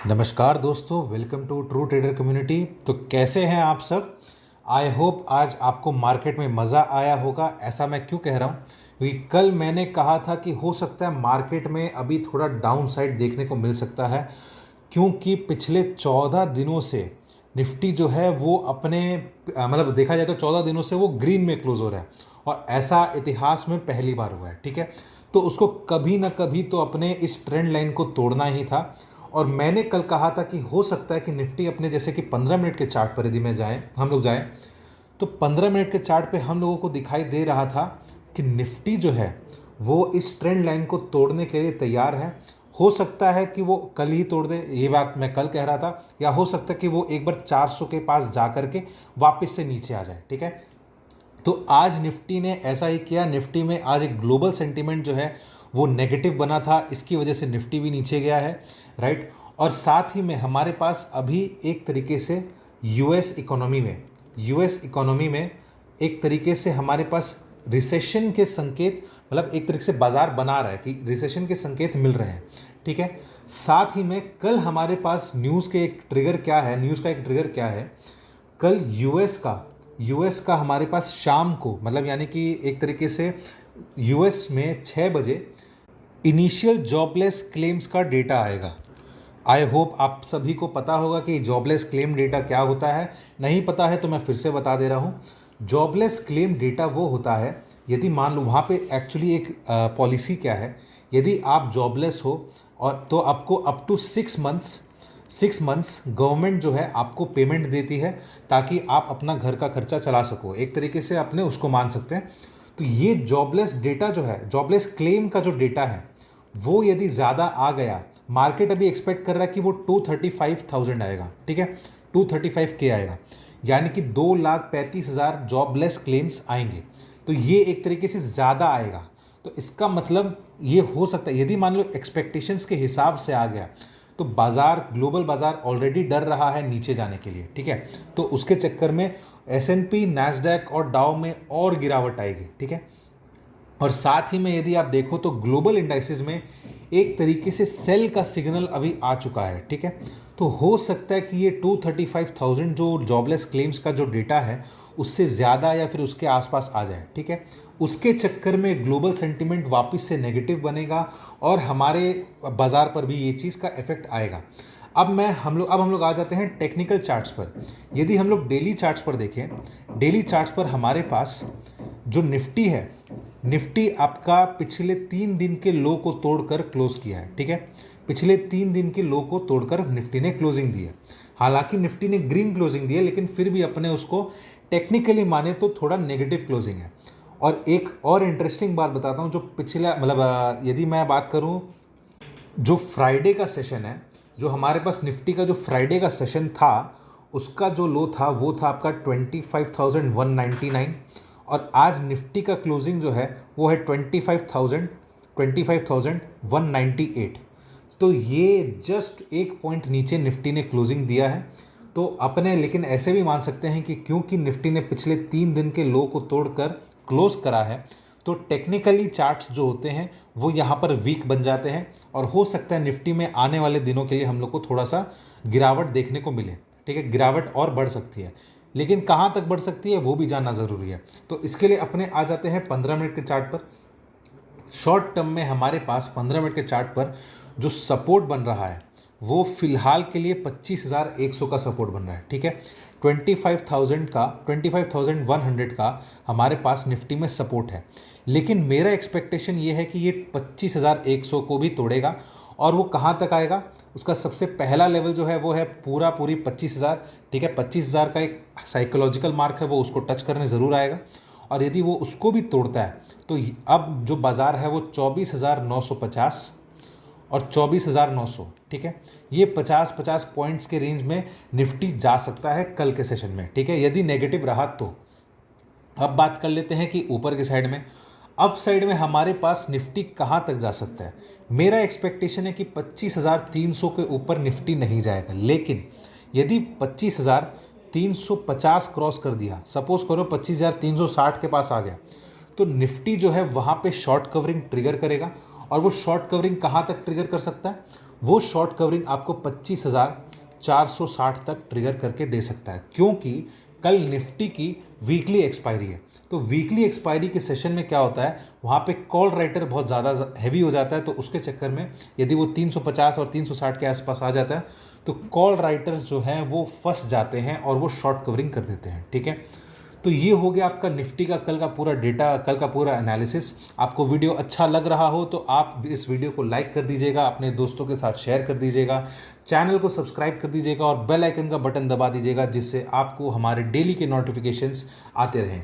नमस्कार दोस्तों, welcome to true trader community. तो कैसे हैं आप सब? आई होप आज आपको मार्केट में मज़ा आया होगा। ऐसा मैं क्यों कह रहा हूँ, क्योंकि कल मैंने कहा था कि हो सकता है मार्केट में अभी थोड़ा डाउन साइड देखने को मिल सकता है, क्योंकि पिछले 14 दिनों से निफ्टी जो है वो अपने मतलब देखा जाए तो 14 दिनों से वो ग्रीन में क्लोज हो रहा है, और ऐसा इतिहास में पहली बार हुआ है। ठीक है, तो उसको कभी ना कभी तो अपने इस ट्रेंड लाइन को तोड़ना ही था। और मैंने कल कहा था कि हो सकता है कि निफ्टी अपने जैसे कि 15 मिनट के चार्ट पर यदि मैं जाएं हम लोग जाएं, तो 15 मिनट के चार्ट पे हम लोगों को दिखाई दे रहा था कि निफ्टी जो है वो इस ट्रेंड लाइन को तोड़ने के लिए तैयार है। हो सकता है कि वो कल ही तोड़ दे, ये बात मैं कल कह रहा था, या हो सकता है कि वो एक बार 400 के पास जा करके वापस से नीचे आ जाए। ठीक है, तो आज निफ्टी ने ऐसा ही किया। निफ्टी में आज एक ग्लोबल सेंटीमेंट जो है वो नेगेटिव बना था, इसकी वजह से निफ्टी भी नीचे गया है, राइट। और साथ ही में हमारे पास अभी एक तरीके से यूएस इकोनॉमी में एक तरीके से हमारे पास रिसेशन के संकेत, मतलब एक तरीके से बाजार बना रहा है कि रिसेशन के संकेत मिल रहे हैं। ठीक है, साथ ही में कल हमारे पास न्यूज़ का एक ट्रिगर क्या है, कल यूएस का हमारे पास शाम को, मतलब यानी कि एक तरीके से यूएस में 6 बजे इनिशियल जॉबलेस क्लेम्स का डेटा आएगा। आई होप आप सभी को पता होगा कि जॉबलेस क्लेम डेटा क्या होता है। नहीं पता है तो मैं फिर से बता दे रहा हूँ। जॉबलेस क्लेम डेटा वो होता है, यदि मान लो वहाँ पे एक्चुअली एक पॉलिसी क्या है, यदि आप जॉबलेस हो और तो आपको अप टू 6 मंथ्स गवर्नमेंट जो है आपको पेमेंट देती है, ताकि आप अपना घर का खर्चा चला सको। एक तरीके से अपने उसको मान सकते हैं। तो ये जॉबलेस डेटा जो है, जॉबलेस क्लेम का जो डेटा है, वो यदि ज़्यादा आ गया, मार्केट अभी एक्सपेक्ट कर रहा है कि वो 235,000 आएगा। ठीक है, 235K आएगा, यानी कि 2,35,000 जॉबलेस क्लेम्स आएंगे। तो ये एक तरीके से ज़्यादा आएगा। तो इसका मतलब ये हो सकता है, यदि मान लो एक्सपेक्टेशंस के हिसाब से आ गया, तो बाजार, ग्लोबल बाजार ऑलरेडी डर रहा है नीचे जाने के लिए। ठीक है, तो उसके चक्कर में S&P, नैस्डैक और डाउ में और गिरावट आएगी। ठीक है, और साथ ही में यदि आप देखो तो ग्लोबल इंडाइसेस में एक तरीके से सेल का सिग्नल अभी आ चुका है। ठीक है, तो हो सकता है कि ये 235,000 जो जॉबलेस क्लेम्स का जो डेटा है उससे ज़्यादा या फिर उसके आसपास आ जाए। ठीक है, उसके चक्कर में ग्लोबल सेंटिमेंट वापस से नेगेटिव बनेगा और हमारे बाज़ार पर भी ये चीज़ का इफेक्ट आएगा। अब हम लोग आ जाते हैं टेक्निकल चार्ट्स पर। यदि हम लोग डेली चार्ट्स पर देखें, डेली चार्ट्स पर हमारे पास जो निफ्टी है, निफ्टी आपका पिछले 3 दिन के लो को तोड़कर क्लोज किया है। ठीक है, पिछले 3 दिन के लो को तोड़कर निफ्टी ने क्लोजिंग दी है। हालांकि निफ्टी ने ग्रीन क्लोजिंग दी है, लेकिन फिर भी अपने उसको टेक्निकली माने तो थोड़ा नेगेटिव क्लोजिंग है। और एक और इंटरेस्टिंग बात बताता हूँ, जो पिछला मतलब यदि मैं बात करूँ, जो फ्राइडे का सेशन है, जो हमारे पास निफ्टी का जो फ्राइडे का सेशन था, उसका जो लो था वो था आपका 25,199, और आज निफ्टी का क्लोजिंग जो है वो है 25,198। तो ये जस्ट एक पॉइंट नीचे निफ्टी ने क्लोजिंग दिया है। तो अपने लेकिन ऐसे भी मान सकते हैं कि क्योंकि निफ्टी ने पिछले 3 दिन के लो को तोड़कर क्लोज करा है, तो टेक्निकली चार्ट्स जो होते हैं वो यहाँ पर वीक बन जाते हैं, और हो सकता है निफ्टी में आने वाले दिनों के लिए हम लोग को थोड़ा सा गिरावट देखने को मिले। ठीक है, गिरावट और बढ़ सकती है, लेकिन कहाँ तक बढ़ सकती है वो भी जानना ज़रूरी है। तो इसके लिए अपने आ जाते हैं 15 मिनट के चार्ट पर। शॉर्ट टर्म में हमारे पास 15 मिनट के चार्ट पर जो सपोर्ट बन रहा है वो फिलहाल के लिए 25,100 का सपोर्ट बन रहा है। ठीक है, 25,100 का हमारे पास निफ्टी में सपोर्ट है, लेकिन मेरा एक्सपेक्टेशन ये है कि ये 25,100 को भी तोड़ेगा। और वो कहाँ तक आएगा, उसका सबसे पहला लेवल जो है वो है पूरी 25,000। ठीक है, 25,000 का एक साइकोलॉजिकल मार्क है, वो उसको टच करने ज़रूर आएगा। और यदि वो उसको भी तोड़ता है तो अब जो बाज़ार है वो 24,950 और 24,900। ठीक है, ये 50-50 पॉइंट्स के रेंज में निफ्टी जा सकता है कल के सेशन में। ठीक है, यदि नेगेटिव रहा तो। अब बात कर लेते हैं कि ऊपर की साइड में, अप साइड में हमारे पास निफ्टी कहाँ तक जा सकता है। मेरा एक्सपेक्टेशन है कि 25,300 के ऊपर निफ्टी नहीं जाएगा, लेकिन यदि 25,350 क्रॉस कर दिया, सपोज करो 25,360 के पास आ गया, तो निफ्टी जो है वहाँ पे शॉर्ट कवरिंग ट्रिगर करेगा। और वो शॉर्ट कवरिंग कहाँ तक ट्रिगर कर सकता है, वो शॉर्ट कवरिंग आपको 25,460 तक ट्रिगर करके दे सकता है, क्योंकि कल निफ्टी की वीकली एक्सपायरी है। तो वीकली एक्सपायरी के सेशन में क्या होता है, वहाँ पे कॉल राइटर बहुत ज़्यादा हैवी हो जाता है, तो उसके चक्कर में यदि वो 350 और 360 के आसपास आ जाता है तो कॉल राइटर्स जो हैं वो फंस जाते हैं और वो शॉर्ट कवरिंग कर देते हैं। ठीक है, तो ये हो गया आपका निफ्टी का कल का पूरा डेटा, कल का पूरा एनालिसिस। आपको वीडियो अच्छा लग रहा हो तो आप इस वीडियो को लाइक कर दीजिएगा, अपने दोस्तों के साथ शेयर कर दीजिएगा, चैनल को सब्सक्राइब कर दीजिएगा और बेल आइकन का बटन दबा दीजिएगा, जिससे आपको हमारे डेली के नोटिफिकेशंस आते रहें।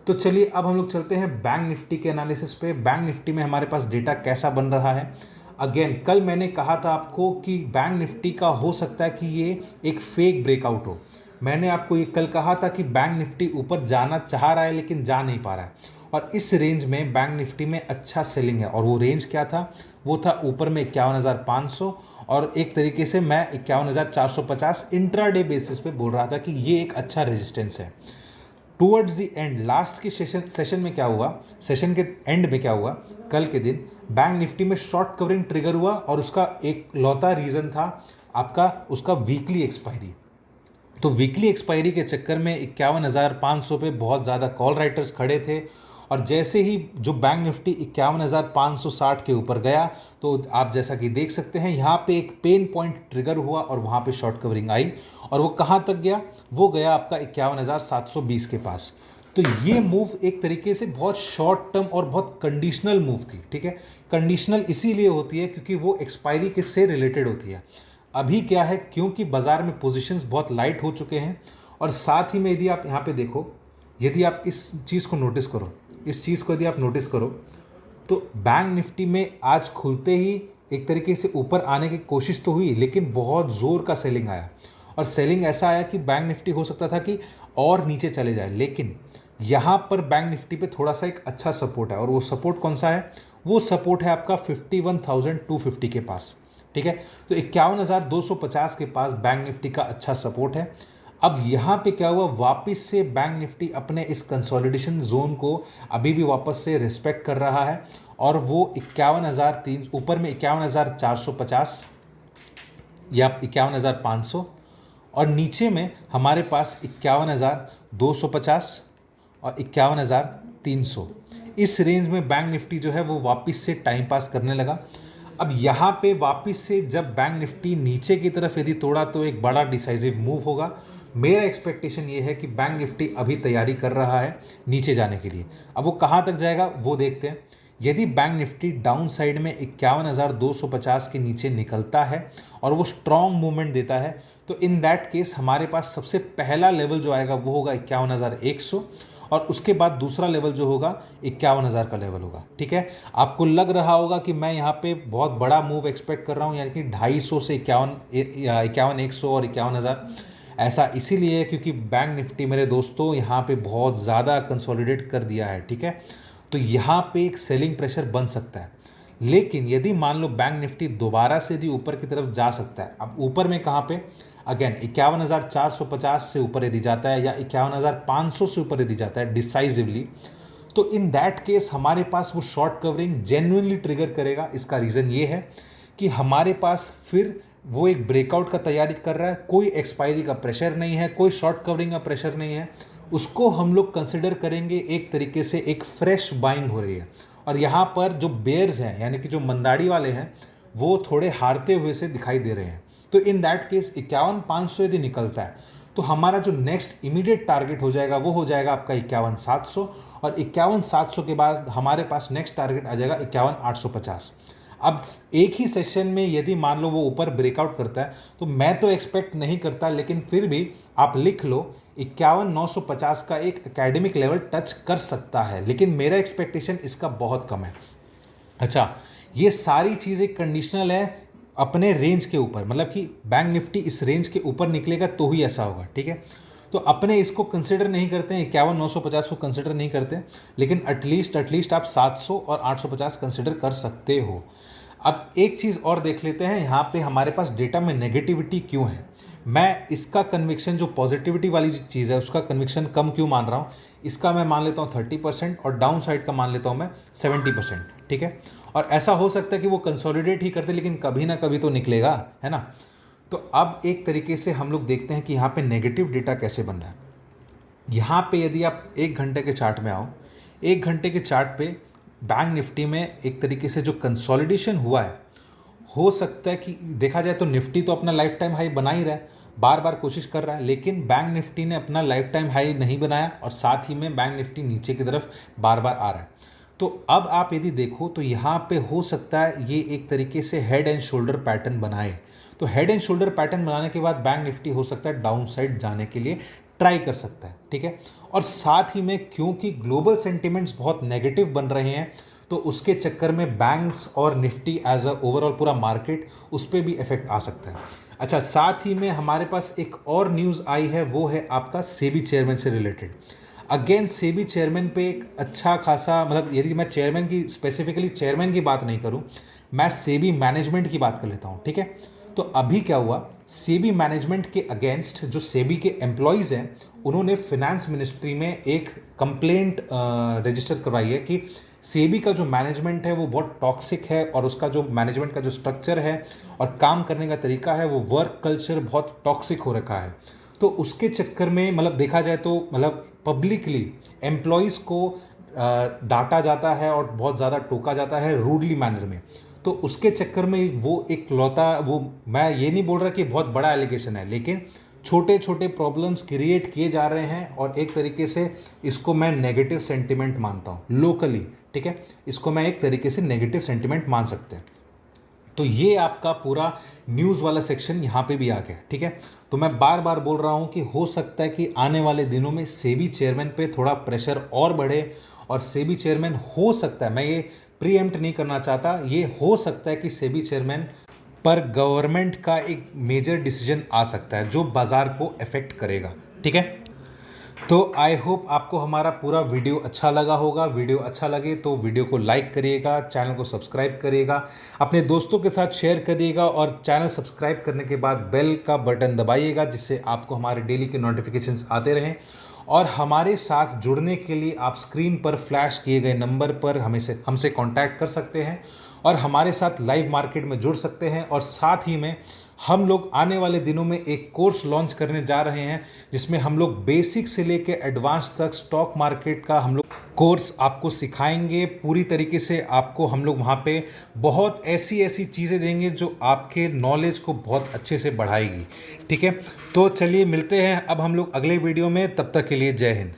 तो चलिए अब हम लोग चलते हैं बैंक निफ्टी के एनालिसिस पे। बैंक निफ्टी में हमारे पास डेटा कैसा बन रहा है। अगेन कल मैंने कहा था आपको कि बैंक निफ्टी का हो सकता है कि ये एक फेक ब्रेकआउट हो। मैंने आपको ये कल कहा था कि बैंक निफ्टी ऊपर जाना चाह रहा है लेकिन जा नहीं पा रहा है, और इस रेंज में बैंक निफ्टी में अच्छा सेलिंग है। और वो रेंज क्या था, वो था ऊपर में 51,500 और एक तरीके से मैं 51,450 इंट्राडे बेसिस पे बोल रहा था कि ये एक अच्छा रेजिस्टेंस है। टूवर्ड्स द एंड लास्ट के सेशन में क्या हुआ, सेशन के एंड में क्या हुआ, कल के दिन बैंक निफ्टी में शॉर्ट कवरिंग ट्रिगर हुआ और उसका एक लौता रीज़न था आपका उसका वीकली एक्सपायरी। तो वीकली एक्सपायरी के चक्कर में 51,500 पे बहुत ज़्यादा कॉल राइटर्स खड़े थे, और जैसे ही जो बैंक निफ्टी 51,560 के ऊपर गया तो आप जैसा कि देख सकते हैं यहाँ पे एक पेन पॉइंट ट्रिगर हुआ और वहाँ पे शॉर्ट कवरिंग आई, और वो कहाँ तक गया, वो गया आपका 51,720 के पास। तो ये मूव एक तरीके से बहुत शॉर्ट टर्म और बहुत कंडीशनल मूव थी। ठीक है, कंडीशनल इसीलिए होती है क्योंकि वो एक्सपायरी के से रिलेटेड होती है। अभी क्या है, क्योंकि बाजार में पोजीशंस बहुत लाइट हो चुके हैं, और साथ ही में यदि आप यहाँ पे देखो, यदि आप इस चीज़ को नोटिस करो, इस चीज़ को यदि आप नोटिस करो तो बैंक निफ्टी में आज खुलते ही एक तरीके से ऊपर आने की कोशिश तो हुई, लेकिन बहुत ज़ोर का सेलिंग आया, और सेलिंग ऐसा आया कि बैंक निफ्टी हो सकता था कि और नीचे चले जाए। लेकिन यहाँ पर बैंक निफ्टी पे थोड़ा सा एक अच्छा सपोर्ट है, और वो सपोर्ट कौन सा है, वो सपोर्ट है आपका 51,250 के पास। ठीक है, तो 51,250 के पास बैंक निफ्टी का अच्छा सपोर्ट है। अब यहाँ पे क्या हुआ, वापस से बैंक निफ्टी अपने इस कंसोलिडेशन जोन को अभी भी वापस से रिस्पेक्ट कर रहा है, और वो 51,300 ऊपर में 51,450 या 51,500, और नीचे में हमारे पास 51,250 और 51,300। इस रेंज में बैंक निफ्टी जो है वो वापस से टाइम पास करने लगा। अब यहाँ पे वापस से जब बैंक निफ्टी नीचे की तरफ यदि तोड़ा तो एक बड़ा डिसाइसिव मूव होगा। मेरा एक्सपेक्टेशन ये है कि बैंक निफ्टी अभी तैयारी कर रहा है नीचे जाने के लिए। अब वो कहाँ तक जाएगा वो देखते हैं। यदि बैंक निफ्टी डाउन साइड में 51,250 के नीचे निकलता है और वो स्ट्रॉन्ग मूवमेंट देता है, तो इन दैट केस हमारे पास सबसे पहला लेवल जो आएगा वो होगा 51,100, और उसके बाद दूसरा लेवल जो होगा 51,000 का लेवल होगा। ठीक है, आपको लग रहा होगा कि मैं यहाँ पे बहुत बड़ा मूव एक्सपेक्ट कर रहा हूँ, यानी कि 250 से 51,100 और 51,000। ऐसा इसीलिए है क्योंकि बैंक निफ्टी मेरे दोस्तों यहाँ पे बहुत ज़्यादा कंसोलिडेट कर दिया है। ठीक है, तो यहाँ पे एक सेलिंग प्रेशर बन सकता है। लेकिन यदि मान लो बैंक निफ्टी दोबारा से यदि ऊपर की तरफ जा सकता है, अब ऊपर में कहाँ पे, अगेन 51,450 से ऊपर यदि जाता है या 51,500 से ऊपर यदि जाता है डिसाइसिवली, तो इन दैट केस हमारे पास वो शॉर्ट कवरिंग जेन्युइनली ट्रिगर करेगा। इसका रीज़न ये है कि हमारे पास फिर वो एक ब्रेकआउट का तैयारी कर रहा है, कोई एक्सपायरी का प्रेशर नहीं है, कोई शॉर्ट कवरिंग का प्रेशर नहीं है। उसको हम लोग कंसिडर करेंगे एक तरीके से एक फ्रेश बाइंग हो रही है, और यहाँ पर जो बेयर्स हैं यानी कि जो मंदाड़ी वाले हैं वो थोड़े हारते हुए से दिखाई दे रहे हैं। तो इन दैट केस 51,500 यदि निकलता है तो हमारा जो नेक्स्ट इमीडिएट टारगेट हो जाएगा वो हो जाएगा आपका 51,700, और 51,700 के बाद हमारे पास नेक्स्ट टारगेट आ जाएगा 51,850। अब एक ही सेशन में यदि मान लो वो ऊपर ब्रेकआउट करता है तो मैं तो एक्सपेक्ट नहीं करता, लेकिन फिर भी आप लिख लो 51,950 का एक एकेडमिक लेवल टच कर सकता है, लेकिन मेरा एक्सपेक्टेशन इसका बहुत कम है। अच्छा, ये सारी चीज़ें कंडीशनल है अपने रेंज के ऊपर, मतलब कि बैंक निफ्टी इस रेंज के ऊपर निकलेगा तो ही ऐसा होगा। ठीक है, तो अपने इसको कंसिडर नहीं करते हैं, 51,950 को कंसिडर नहीं करते, लेकिन एटलीस्ट आप 700 और 850 कंसिडर कर सकते हो। अब एक चीज़ और देख लेते हैं, यहाँ पे हमारे पास डेटा में नेगेटिविटी क्यों है। मैं इसका कन्विक्शन जो पॉजिटिविटी वाली चीज़ है उसका कन्विक्शन कम क्यों मान रहा हूँ, इसका मैं मान लेता हूँ 30% और डाउन साइड का मान लेता हूँ मैं 70%। ठीक है। और ऐसा हो सकता है कि वो कंसोलिडेट ही करते लेकिन कभी ना कभी तो निकलेगा, है ना। तो अब एक तरीके से हम लोग देखते हैं कि यहाँ पे नेगेटिव डेटा कैसे बन रहा है। यहाँ पे यदि आप 1 घंटे के चार्ट में आओ, 1 घंटे के चार्ट पे बैंक निफ्टी में एक तरीके से जो कंसोलिडेशन हुआ है, हो सकता है कि देखा जाए तो निफ्टी तो अपना लाइफ टाइम हाई बना ही रहा है, बार बार कोशिश कर रहा है, लेकिन बैंक निफ्टी ने अपना लाइफ टाइम हाई नहीं बनाया और साथ ही में बैंक निफ्टी नीचे की तरफ बार बार आ रहा है। तो अब आप यदि देखो तो यहाँ पे हो सकता है ये एक तरीके से हेड एंड शोल्डर पैटर्न बनाए। तो हेड एंड शोल्डर पैटर्न बनाने के बाद बैंक निफ्टी हो सकता है डाउन साइड जाने के लिए ट्राई कर सकता है, ठीक है। और साथ ही में क्योंकि ग्लोबल सेंटिमेंट्स बहुत नेगेटिव बन रहे हैं, तो उसके चक्कर में बैंक्स और निफ्टी एज अ ओवरऑल पूरा मार्केट उस पर भी इफेक्ट आ सकता है। अच्छा, साथ ही में हमारे पास एक और न्यूज़ आई है, वो है आपका सेबी चेयरमैन से रिलेटेड। अगेन सेबी चेयरमैन पे एक अच्छा खासा, मतलब यदि मैं चेयरमैन की स्पेसिफिकली चेयरमैन की बात नहीं करूं, मैं सेबी मैनेजमेंट की बात कर लेता हूं, ठीक है। तो अभी क्या हुआ, सेबी मैनेजमेंट के अगेंस्ट जो सेबी के एम्प्लॉयज़ हैं, उन्होंने फिनेंस मिनिस्ट्री में एक कंप्लेंट रजिस्टर करवाई है कि सेबी का जो मैनेजमेंट है वो बहुत टॉक्सिक है और उसका जो मैनेजमेंट का जो स्ट्रक्चर है और काम करने का तरीका है वो वर्क कल्चर बहुत टॉक्सिक हो रखा है। तो उसके चक्कर में मतलब देखा जाए तो मतलब पब्लिकली एम्प्लॉयज़ को डांटा जाता है और बहुत ज़्यादा टोका जाता है रूडली मैनर में। तो उसके चक्कर में वो एक लौता, वो मैं ये नहीं बोल रहा कि बहुत बड़ा एलिगेशन है, लेकिन छोटे छोटे प्रॉब्लम्स क्रिएट किए जा रहे हैं और एक तरीके से इसको मैं नेगेटिव सेंटिमेंट मानता हूँ लोकली, ठीक है। इसको मैं एक तरीके से नेगेटिव सेंटिमेंट मान सकते हैं। तो ये आपका पूरा न्यूज़ वाला सेक्शन यहाँ पे भी आ गया, ठीक है। तो मैं बार बार बोल रहा हूँ कि हो सकता है कि आने वाले दिनों में सेबी चेयरमैन पे थोड़ा प्रेशर और बढ़े और सेबी चेयरमैन हो सकता है, मैं ये प्रीएम्प्ट नहीं करना चाहता, ये हो सकता है कि सेबी चेयरमैन पर गवर्नमेंट का एक मेजर डिसीजन आ सकता है जो बाज़ार को अफेक्ट करेगा, ठीक है। तो आई होप आपको हमारा पूरा वीडियो अच्छा लगा होगा। वीडियो अच्छा लगे तो वीडियो को लाइक करिएगा, चैनल को सब्सक्राइब करिएगा, अपने दोस्तों के साथ शेयर करिएगा और चैनल सब्सक्राइब करने के बाद बेल का बटन दबाइएगा जिससे आपको हमारे डेली के नोटिफिकेशंस आते रहें। और हमारे साथ जुड़ने के लिए आप स्क्रीन पर फ्लैश किए गए नंबर पर हमसे कांटेक्ट कर सकते हैं और हमारे साथ लाइव मार्केट में जुड़ सकते हैं। और साथ ही में हम लोग आने वाले दिनों में एक कोर्स लॉन्च करने जा रहे हैं जिसमें हम लोग बेसिक से लेके एडवांस तक स्टॉक मार्केट का हम लोग कोर्स आपको सिखाएंगे पूरी तरीके से। आपको हम लोग वहाँ पे बहुत ऐसी ऐसी चीज़ें देंगे जो आपके नॉलेज को बहुत अच्छे से बढ़ाएगी, ठीक है। तो चलिए मिलते हैं अब हम लोग अगले वीडियो में, तब तक के लिए जय हिंद।